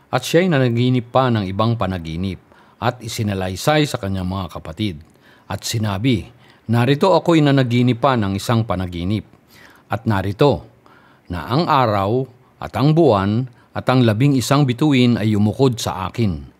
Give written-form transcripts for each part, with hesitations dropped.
At siya'y nanaginip pa ng ibang panaginip at isinalaysay sa kanyang mga kapatid. At sinabi, narito ako'y nanaginip pa ng isang panaginip. At narito, na ang araw at ang buwan at ang 11 bituin ay yumukod sa akin.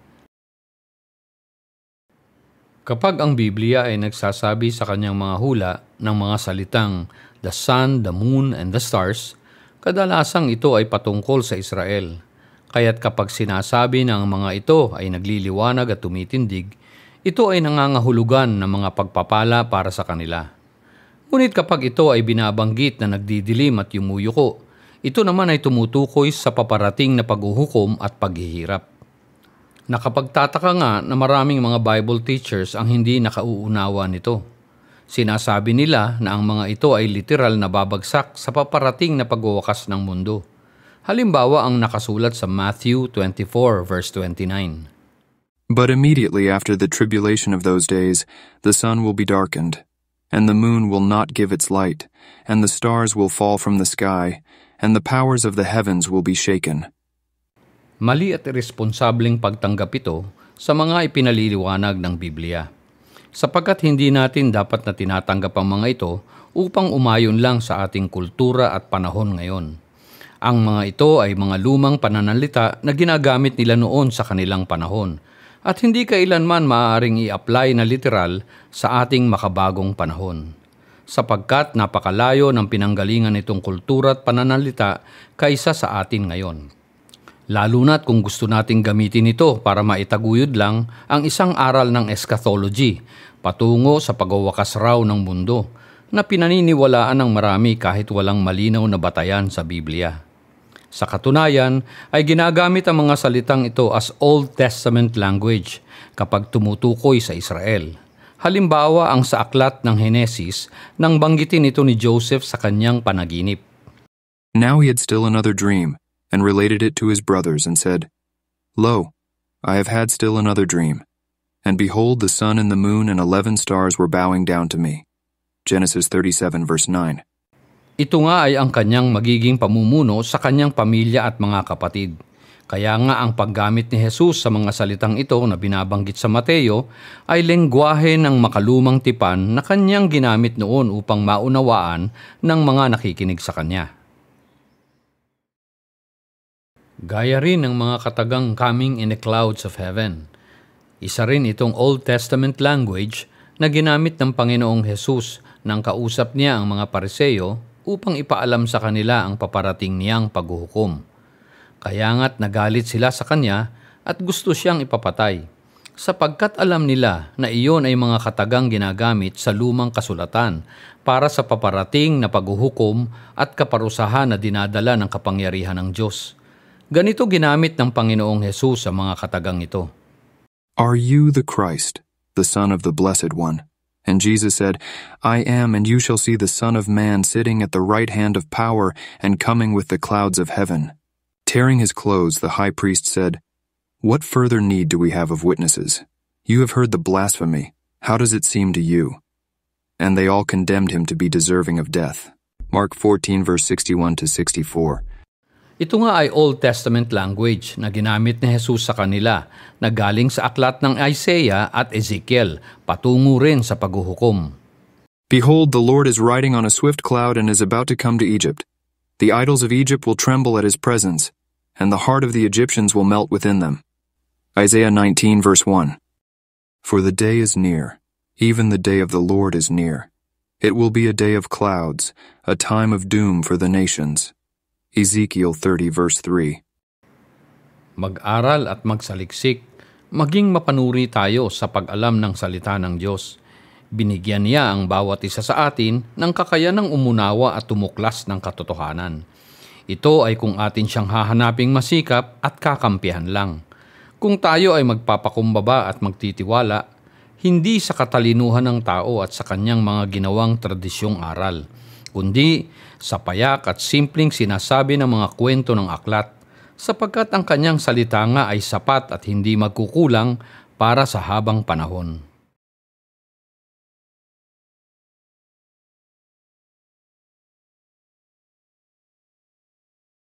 Kapag ang Biblia ay nagsasabi sa kanyang mga hula ng mga salitang the sun, the moon, and the stars, kadalasang ito ay patungkol sa Israel. Kaya't kapag sinasabi ng mga ito ay nagliliwanag at tumitindig, ito ay nangangahulugan ng mga pagpapala para sa kanila. Ngunit kapag ito ay binabanggit na nagdidilim at yumuyuko, ito naman ay tumutukoy sa paparating na paghuhukom at paghihirap. Nakapagtataka nga na maraming mga Bible teachers ang hindi nakauunawa nito. Sinasabi nila na ang mga ito ay literal na babagsak sa paparating na pagwawakas ng mundo. Halimbawa ang nakasulat sa Matthew 24 verse 29. But immediately after the tribulation of those days, the sun will be darkened, and the moon will not give its light, and the stars will fall from the sky, and the powers of the heavens will be shaken. Mali at irresponsableng pagtanggap ito sa mga ipinaliliwanag ng Biblia. Sapagkat hindi natin dapat na tinatanggap ang mga ito upang umayon lang sa ating kultura at panahon ngayon. Ang mga ito ay mga lumang pananalita na ginagamit nila noon sa kanilang panahon at hindi kailanman maaaring i-apply na literal sa ating makabagong panahon. Sapagkat napakalayo ng pinanggalingan nitong kultura at pananalita kaysa sa atin ngayon. Lalo na't kung gusto nating gamitin ito para maitaguyod lang ang isang aral ng eschatology patungo sa pagwawakas raw ng mundo na pinaniniwalaan ng marami kahit walang malinaw na batayan sa Biblia. Sa katunayan ay ginagamit ang mga salitang ito as Old Testament language kapag tumutukoy sa Israel. Halimbawa ang sa aklat ng Henesis nang banggitin ito ni Joseph sa kanyang panaginip. Now he had still another dream, and related it to his brothers, and said, Lo, I have had still another dream, and behold, the sun and the moon and 11 stars were bowing down to me. Genesis 37 verse 9. Ito nga ay ang kanyang magiging pamumuno sa kanyang pamilya at mga kapatid. Kaya nga ang paggamit ni Jesus sa mga salitang ito na binabanggit sa Mateo ay lengguwahe ng makalumang tipan na kanyang ginamit noon upang maunawaan ng mga nakikinig sa kanya. Gaya rin ng mga katagang coming in the clouds of heaven. Isa rin itong Old Testament language na ginamit ng Panginoong Jesus nang kausap niya ang mga Pariseo upang ipaalam sa kanila ang paparating niyang paghuhukom. Kaya nga't nagalit sila sa kanya at gusto siyang ipapatay, sapagkat alam nila na iyon ay mga katagang ginagamit sa lumang kasulatan para sa paparating na paghuhukom at kaparusahan na dinadala ng kapangyarihan ng Diyos. Ganito ginamit ng Panginoong Jesus sa mga katagang ito. Are you the Christ, the Son of the Blessed One? And Jesus said, I am, and you shall see the Son of Man sitting at the right hand of power and coming with the clouds of heaven. Tearing his clothes, the high priest said, What further need do we have of witnesses? You have heard the blasphemy. How does it seem to you? And they all condemned him to be deserving of death. Mark 14 verse 61 to 64. Ito nga ay Old Testament language na ginamit ni Jesus sa kanila na galing sa aklat ng Isaiah at Ezekiel, patungo rin sa paghuhukom. Behold, the Lord is riding on a swift cloud and is about to come to Egypt. The idols of Egypt will tremble at his presence, and the heart of the Egyptians will melt within them. Isaiah 19 verse 1. For the day is near, even the day of the Lord is near. It will be a day of clouds, a time of doom for the nations. Ezekiel 30 verse 3. Mag-aral at magsaliksik, maging mapanuri tayo sa pag-alam ng salita ng Diyos. Binigyan niya ang bawat isa sa atin ng kakayanang umunawa at tumuklas ng katotohanan. Ito ay kung atin siyang hahanaping masikap at kakampihan lang. Kung tayo ay magpapakumbaba at magtitiwala, hindi sa katalinuhan ng tao at sa kanyang mga ginawang tradisyong aral, kundi sa payak at simpleng sinasabi ng mga kwento ng aklat, sapagkat ang kanyang salita nga ay sapat at hindi magkukulang para sa habang panahon.